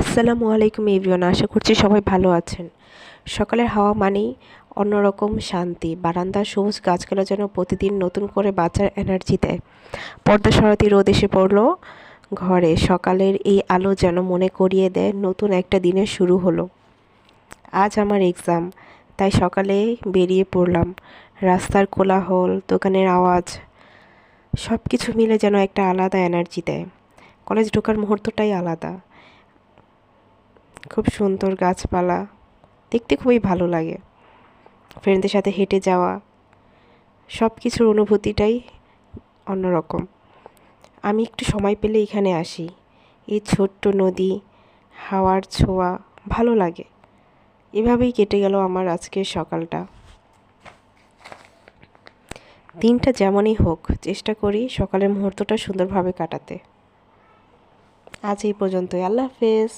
আসসালামু আলাইকুম এভরিওয়ান, আশা করছি সবাই ভালো আছেন। সকালের হাওয়া মানেই অন্যরকম শান্তি। বারান্দার সবুজ গাছগুলো যেন প্রতিদিন নতুন করে বাঁচার এনার্জি দেয়। পর্দা সরাতে রোদ এসে পড়লো ঘরে। সকালের এই আলো যেন মনে করিয়ে দেয় নতুন একটা দিনের শুরু হলো। আজ আমার এক্সাম, তাই সকালে বেরিয়ে পড়লাম। রাস্তার কোলাহল, দোকানের আওয়াজ, সব কিছু মিলে যেন একটা আলাদা এনার্জি দেয়। কলেজ ঢোকার মুহূর্তটাই আলাদা। খুব সুন্দর গাছপালা, দেখতে খুবই ভালো লাগে। ফ্রেন্ডদের সাথে হেঁটে যাওয়া, সব কিছুর অনুভূতিটাই অন্যরকম। আমি একটু সময় পেলে এখানে আসি। এই ছোট্ট নদী, হাওয়ার ছোঁয়া ভালো লাগে। এভাবেই কেটে গেল আমার আজকের সকালটা। দিনটা যেমনই হোক, চেষ্টা করি সকালের মুহূর্তটা সুন্দরভাবে কাটাতে। আজ এই পর্যন্তই। আল্লাহ হাফেজ।